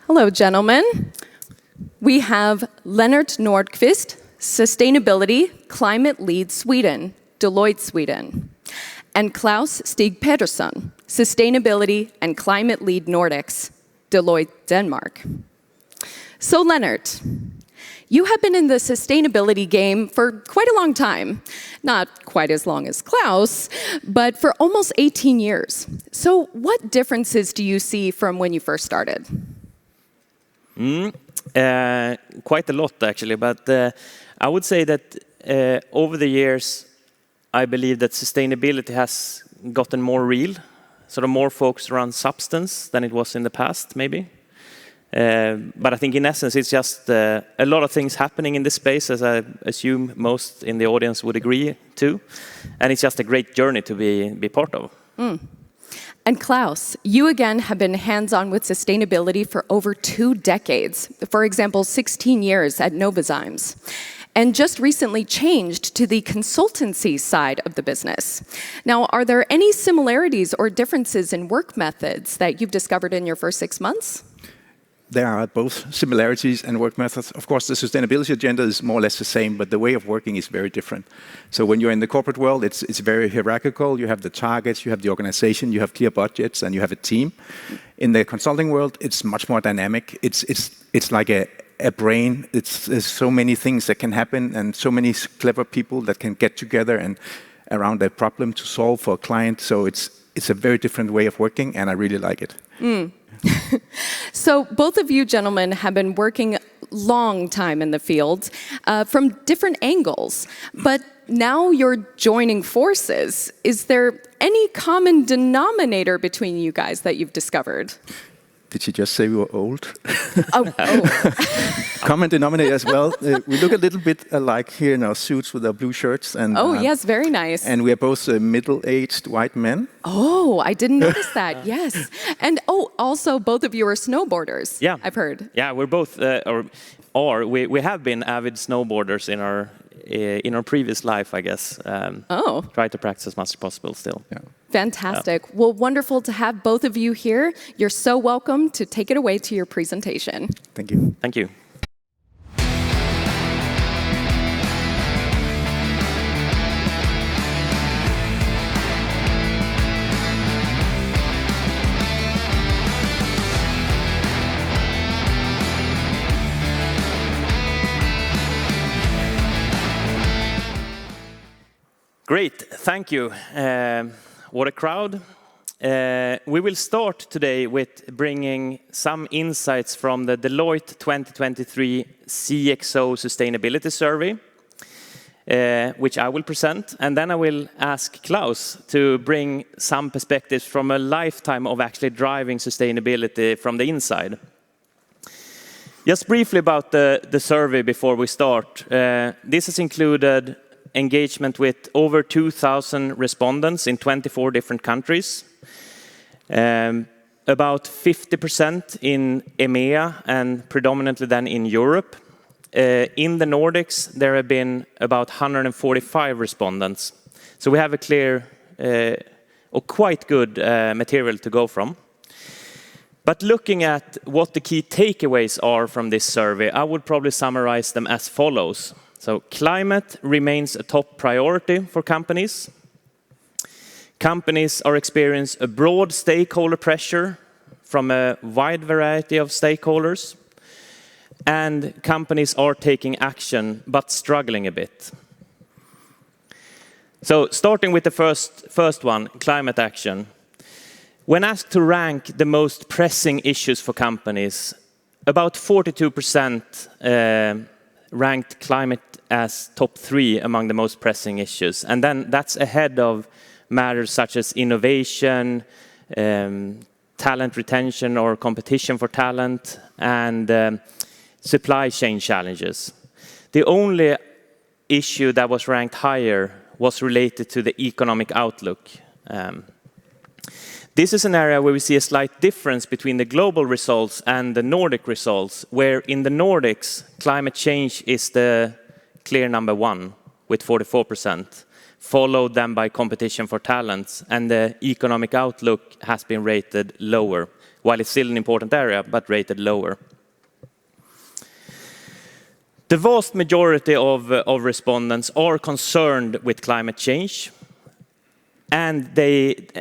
Hello, gentlemen. We have Lennart Nordqvist, Sustainability Climate Lead Sweden, Deloitte Sweden, and Claus Stig Pedersen, Sustainability and Climate Lead Nordics, Deloitte Denmark. So Lennart, you have been in the sustainability game for quite a long time. Not quite as long as Claus, but for almost 18 years. So what differences do you see from when you first started? Quite a lot, actually, but I would say that over the years, I believe that sustainability has gotten more real, sort of more focused around substance than it was in the past, maybe. But I think in essence, it's just a lot of things happening in this space, as I assume most in the audience would agree to. And it's just a great journey to be part of. And Claus, you again have been hands-on with sustainability for over 2 decades. For example, 16 years at Novozymes. And just recently changed to the consultancy side of the business. Now, are there any similarities or differences in work methods that you've discovered in your first 6 months? There are both similarities and work methods. Of course, the sustainability agenda is more or less the same, but the way of working is very different. So when you're in the corporate world, it's very hierarchical. You have the targets, you have the organization, you have clear budgets, and you have a team. In the consulting world, it's much more dynamic. It's like a brain. There's so many things that can happen, and so many clever people that can get together and around a problem to solve for a client. So it's a very different way of working, and I really like it. So both of you gentlemen have been working long time in the field from different angles, but now you're joining forces. Is there any common denominator between you guys that you've discovered? Did she just say we were old? Oh. Common denominator as well. We look a little bit alike here in our suits with our blue shirts. And, yes, very nice. And we are both middle-aged white men. Oh, I didn't notice that, yes. And also both of you are snowboarders, yeah. I've heard. Yeah, we're both, we have been avid snowboarders in our previous life, I guess. Try to practice as much as possible still. Yeah. Fantastic. Well, wonderful to have both of you here. You're so welcome to take it away to your presentation. Thank you. Thank you. Great, thank you. What a crowd. We will start today with bringing some insights from the Deloitte 2023 CXO Sustainability Survey, which I will present. And then I will ask Claus to bring some perspectives from a lifetime of actually driving sustainability from the inside. Just briefly about the survey before we start. This has included engagement with over 2,000 respondents in 24 different countries. About 50% in EMEA and predominantly then in Europe. In the Nordics, there have been about 145 respondents. So we have a clear or quite good material to go from. But looking at what the key takeaways are from this survey, I would probably summarize them as follows. So climate remains a top priority for companies. Companies are experiencing a broad stakeholder pressure from a wide variety of stakeholders. And companies are taking action, but struggling a bit. So starting with the first one, climate action. When asked to rank the most pressing issues for companies, about 42% ranked climate as top 3 among the most pressing issues. And then that's ahead of matters such as innovation, talent retention or competition for talent, and supply chain challenges. The only issue that was ranked higher was related to the economic outlook. This is an area where we see a slight difference between the global results and the Nordic results, where in the Nordics, climate change is the clear number 1 with 44%, followed then by competition for talents, and the economic outlook has been rated lower while it's still an important area, but rated lower. The vast majority of respondents are concerned with climate change, and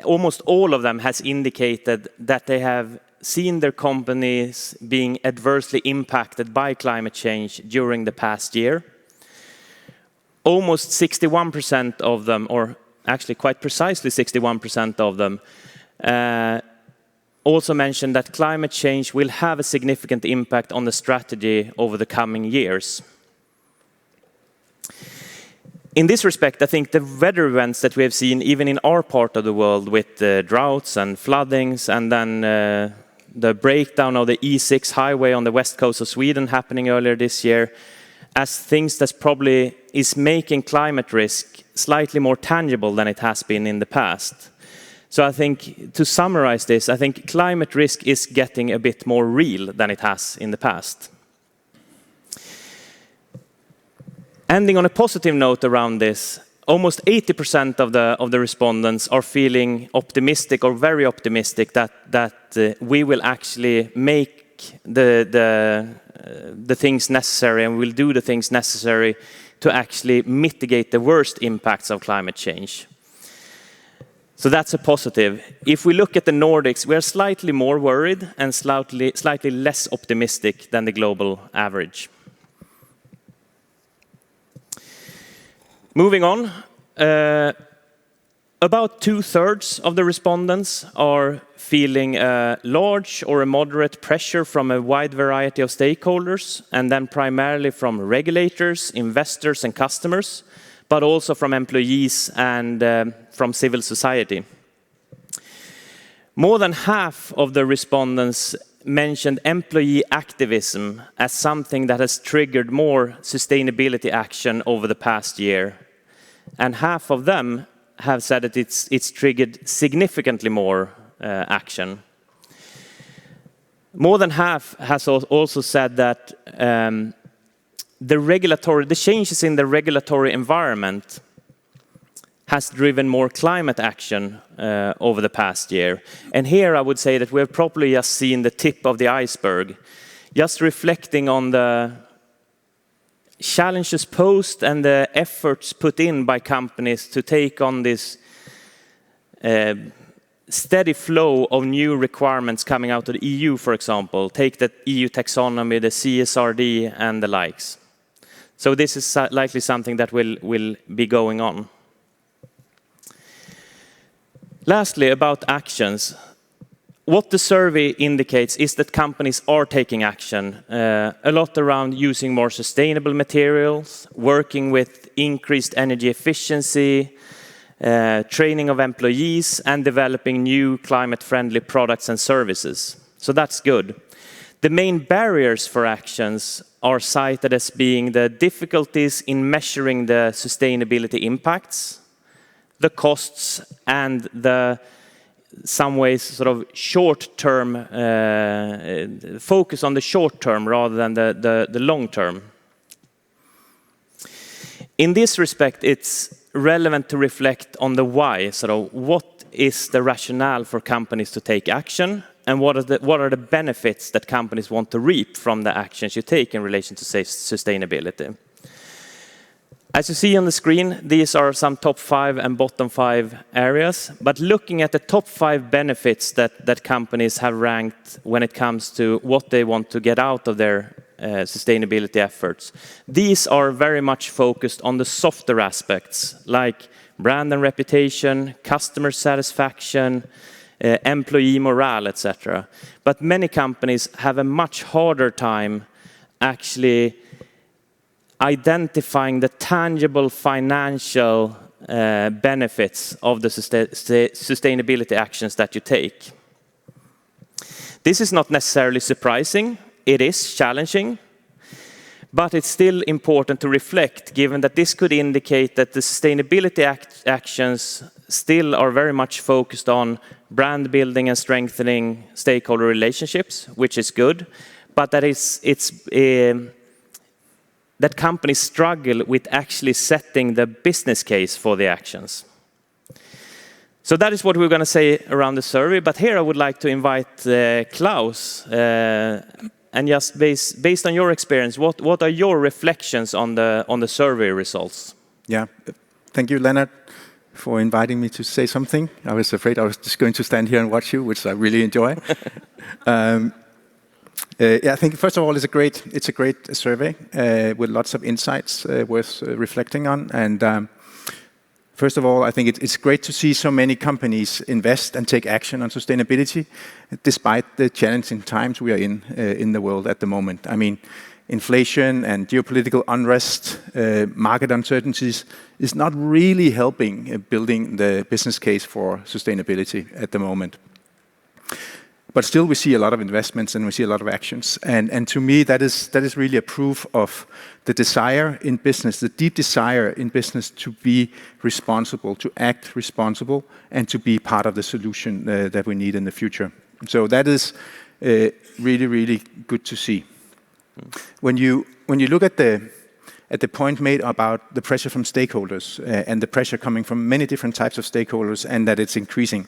almost all of them has indicated that they have seen their companies being adversely impacted by climate change during the past year. Almost 61% of them, or actually quite precisely 61% of them, also mentioned that climate change will have a significant impact on the strategy over the coming years. In this respect, I think the weather events that we have seen, even in our part of the world, with droughts and floodings, and then the breakdown of the E6 highway on the west coast of Sweden happening earlier this year, as things that probably is making climate risk slightly more tangible than it has been in the past. So I think, to summarize this, I think climate risk is getting a bit more real than it has in the past. Ending on a positive note around this, almost 80% of the respondents are feeling optimistic or very optimistic that we will actually make the things necessary, and we'll do the things necessary to actually mitigate the worst impacts of climate change. So that's a positive. If we look at the Nordics, we are slightly more worried and slightly less optimistic than the global average. Moving on, about 2/3 of the respondents are feeling a large or a moderate pressure from a wide variety of stakeholders, and then primarily from regulators, investors, and customers, but also from employees and from civil society. More than half of the respondents mentioned employee activism as something that has triggered more sustainability action over the past year. And half of them have said that it's triggered significantly more action. More than half has also said that the changes in the regulatory environment has driven more climate action over the past year. And here I would say that we have probably just seen the tip of the iceberg, just reflecting on the challenges posed and the efforts put in by companies to take on this steady flow of new requirements coming out of the EU, for example. Take the EU taxonomy, the CSRD, and the likes. So this is likely something that will be going on. Lastly, about actions. What the survey indicates is that companies are taking action, a lot around using more sustainable materials, working with increased energy efficiency, training of employees, and developing new climate-friendly products and services. So that's good. The main barriers for actions are cited as being the difficulties in measuring the sustainability impacts, the costs, and the some ways sort of short-term focus on the short term rather than the long term. In this respect, it's relevant to reflect on the why. Sort of what is the rationale for companies to take action, and what are the benefits that companies want to reap from the actions you take in relation to sustainability. As you see on the screen, these are some top 5 and bottom 5 areas. But looking at the top 5 benefits that companies have ranked when it comes to what they want to get out of their sustainability efforts, these are very much focused on the softer aspects, like brand and reputation, customer satisfaction, employee morale, etc. But many companies have a much harder time actually identifying the tangible financial benefits of the sustainability actions that you take. This is not necessarily surprising. It is challenging, but it's still important to reflect, given that this could indicate that the sustainability actions still are very much focused on brand building and strengthening stakeholder relationships, which is good, but that that companies struggle with actually setting the business case for the actions. So that is what we're going to say around the survey. But here I would like to invite Claus. And just based on your experience, what are your reflections on the survey results? Yeah, thank you, Lennart, for inviting me to say something. I was afraid I was just going to stand here and watch you, which I really enjoy. Yeah, I think first of all, it's a great survey with lots of insights worth reflecting on. And first of all, I think it's great to see so many companies invest and take action on sustainability, despite the challenging times we are in the world at the moment. I mean, inflation and geopolitical unrest, market uncertainties is not really helping building the business case for sustainability at the moment. But still, we see a lot of investments and we see a lot of actions. And to me, that is really a proof of the desire in business, the deep desire in business to be responsible, to act responsible, and to be part of the solution that we need in the future. So that is really, really good to see. When you look at the point made about the pressure from stakeholders and the pressure coming from many different types of stakeholders and that it's increasing,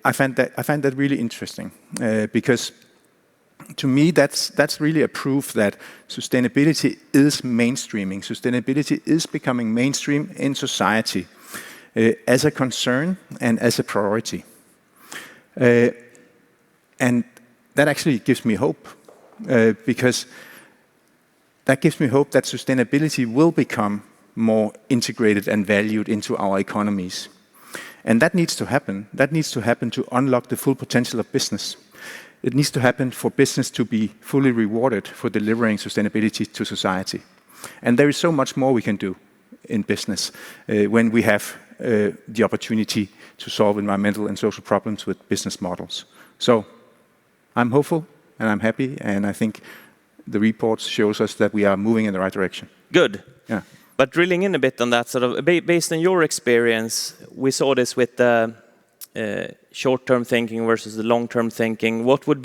I find that really interesting because to me that's really a proof that sustainability is mainstreaming. Sustainability is becoming mainstream in society as a concern and as a priority. And that actually gives me hope because that gives me hope that sustainability will become more integrated and valued into our economies. And that needs to happen. That needs to happen to unlock the full potential of business. It needs to happen for business to be fully rewarded for delivering sustainability to society. And there is so much more we can do in business when we have the opportunity to solve environmental and social problems with business models. So I'm hopeful and I'm happy, and I think the report shows us that we are moving in the right direction. Good. Yeah. But drilling in a bit on that, sort of based on your experience, we saw this with the short-term thinking versus the long-term thinking. What would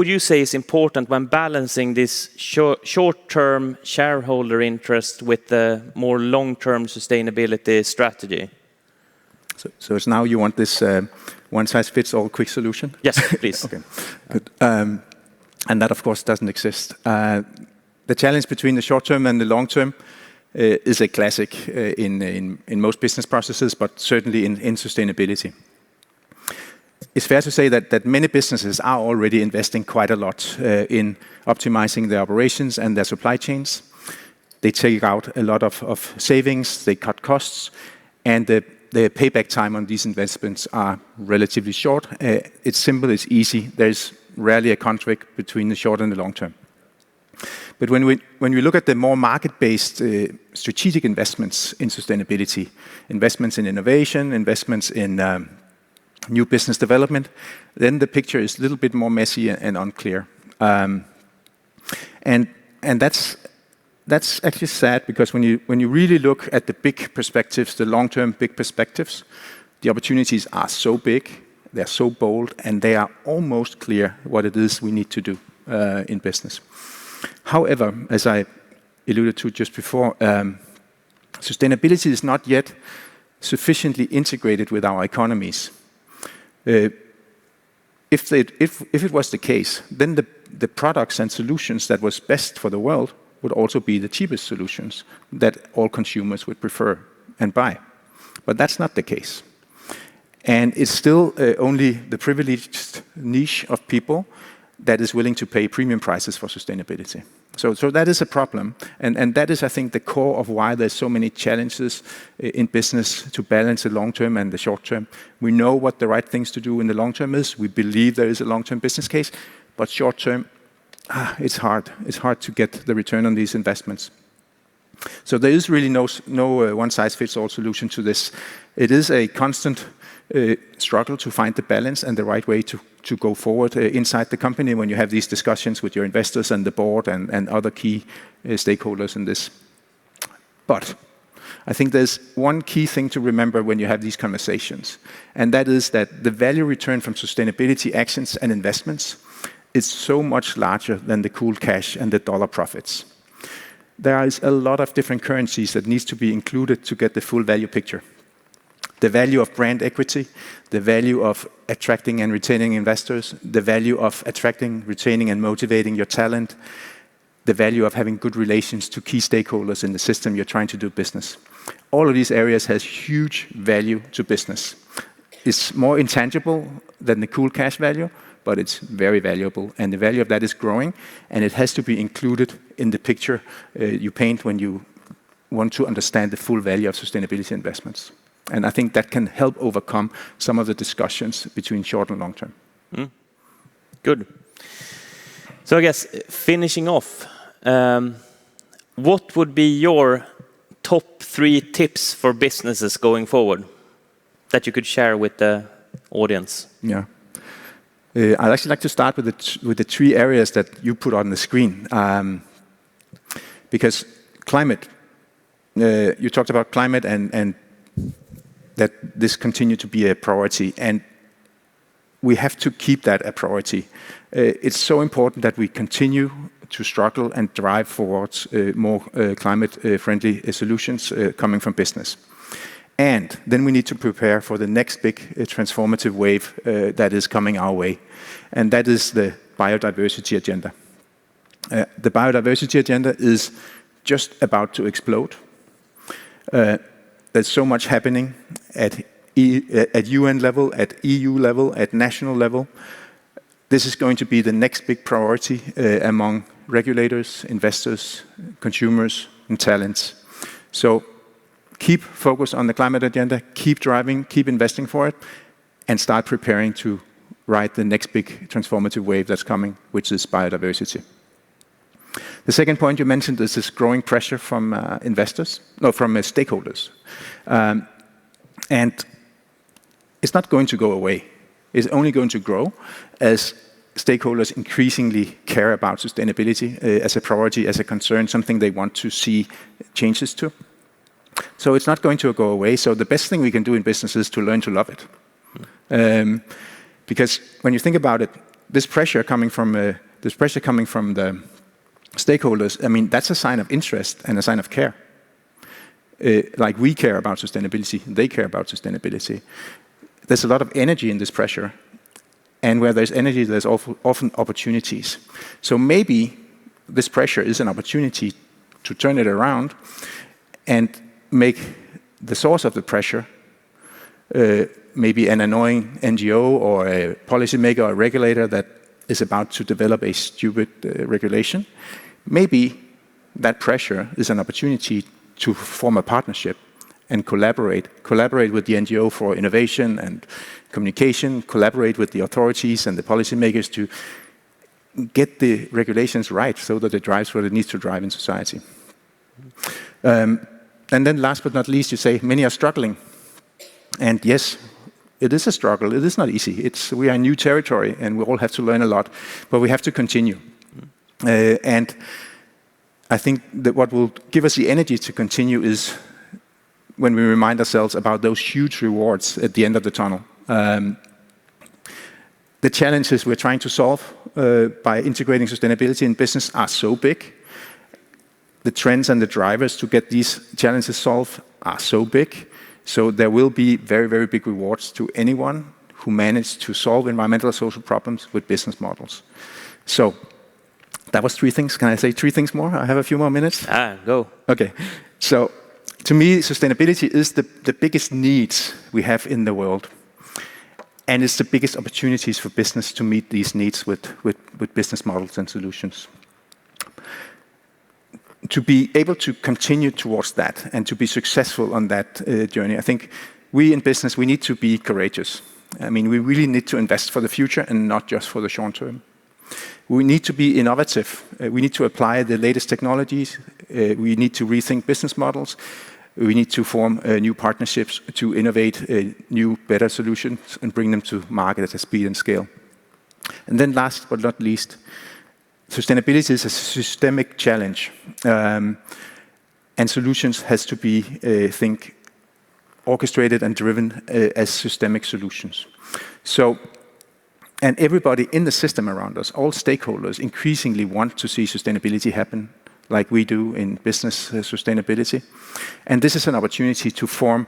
you say is important when balancing this short-term shareholder interest with the more long-term sustainability strategy? So it's now you want this one-size-fits-all quick solution? Yes, please. Okay, good. And that, of course, doesn't exist. The challenge between the short term and the long term is a classic in most business processes, but certainly in sustainability. It's fair to say that many businesses are already investing quite a lot in optimizing their operations and their supply chains. They take out a lot of savings, they cut costs, and the payback time on these investments are relatively short. It's simple, it's easy. There's rarely a conflict between the short and the long term. But when we look at the more market-based strategic investments in sustainability, investments in innovation, investments in new business development, then the picture is a little bit more messy and unclear. And that's actually sad because when you really look at the big perspectives, the long-term big perspectives, the opportunities are so big, they're so bold, and they are almost clear what it is we need to do in business. However, as I alluded to just before, sustainability is not yet sufficiently integrated with our economies. If it was the case, then the products and solutions that was best for the world would also be the cheapest solutions that all consumers would prefer and buy. But that's not the case. And it's still only the privileged niche of people that is willing to pay premium prices for sustainability. So that is a problem. And that is, I think, the core of why there's so many challenges in business to balance the long term and the short term. We know what the right things to do in the long term is. We believe there is a long-term business case. But short term, it's hard. It's hard to get the return on these investments. So there is really no one-size-fits-all solution to this. It is a constant struggle to find the balance and the right way to go forward inside the company when you have these discussions with your investors and the board and other key stakeholders in this. But I think there's one key thing to remember when you have these conversations, and that is that the value return from sustainability actions and investments is so much larger than the cool cash and the dollar profits. there is a lot of different currencies that needs to be included to get the full value picture. The value of brand equity, the value of attracting and retaining investors, the value of attracting, retaining and motivating your talent, the value of having good relations to key stakeholders in the system you're trying to do business. All of these areas has huge value to business. It's more intangible than the cool cash value, but it's very valuable, and the value of that is growing, and it has to be included in the picture you paint when you want to understand the full value of sustainability investments. And I think that can help overcome some of the discussions between short and long term. Good. So I guess finishing off, what would be your top 3 tips for businesses going forward that you could share with the audience? Yeah. I'd actually like to start with the 3 areas that you put on the screen. Because climate, you talked about climate and that this continue to be a priority, and we have to keep that a priority. It's so important that we continue to struggle and drive towards more climate-friendly solutions coming from business. And then we need to prepare for the next big transformative wave that is coming our way, and that is the biodiversity agenda. The biodiversity agenda is just about to explode. There's so much happening at UN level, at EU level, at national level. This is going to be the next big priority among regulators, investors, consumers, and talents. So keep focus on the climate agenda, keep driving, keep investing for it, and start preparing to ride the next big transformative wave that's coming, which is biodiversity. The second point you mentioned is this growing pressure from stakeholders. And it's not going to go away. It's only going to grow as stakeholders increasingly care about sustainability as a priority, as a concern, something they want to see changes to. So it's not going to go away. So the best thing we can do in business is to learn to love it. Because when you think about it, this pressure coming from the stakeholders, I mean, that's a sign of interest and a sign of care. Like we care about sustainability, they care about sustainability. There's a lot of energy in this pressure. And where there's energy, there's often opportunities. So maybe this pressure is an opportunity to turn it around and make the source of the pressure maybe an annoying NGO or a policymaker or a regulator that is about to develop a stupid regulation. Maybe that pressure is an opportunity to form a partnership and collaborate with the NGO for innovation and communication, collaborate with the authorities and the policymakers to get the regulations right so that it drives what it needs to drive in society. And then last but not least, you say many are struggling. And yes, it is a struggle. It is not easy. We are in new territory and we all have to learn a lot, but we have to continue. And I think that what will give us the energy to continue is when we remind ourselves about those huge rewards at the end of the tunnel. The challenges we're trying to solve by integrating sustainability in business are so big. The trends and the drivers to get these challenges solved are so big. So there will be very, very big rewards to anyone who managed to solve environmental and social problems with business models. So that was 3 things. Can I say 3 things more? I have a few more minutes. Go. Okay. So to me, sustainability is the biggest needs we have in the world. And it's the biggest opportunities for business to meet these needs with business models and solutions. To be able to continue towards that and to be successful on that journey, I think we in business, we need to be courageous. I mean, we really need to invest for the future and not just for the short term. We need to be innovative. We need to apply the latest technologies. We need to rethink business models. We need to form new partnerships to innovate new, better solutions and bring them to market at a speed and scale. And then last but not least, sustainability is a systemic challenge. And solutions has to be, orchestrated and driven as systemic solutions. So, and everybody in the system around us, all stakeholders, increasingly want to see sustainability happen like we do in business sustainability. And this is an opportunity to form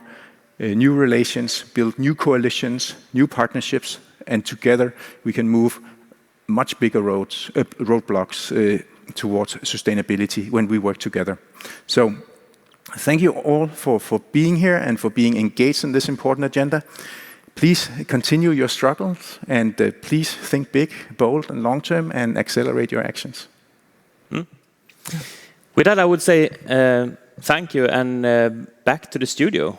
new relations, build new coalitions, new partnerships, and together we can move much bigger roadblocks towards sustainability when we work together. So thank you all for being here and for being engaged in this important agenda. Please continue your struggles and please think big, bold and long term and accelerate your actions. With that, I would say thank you and back to the studio.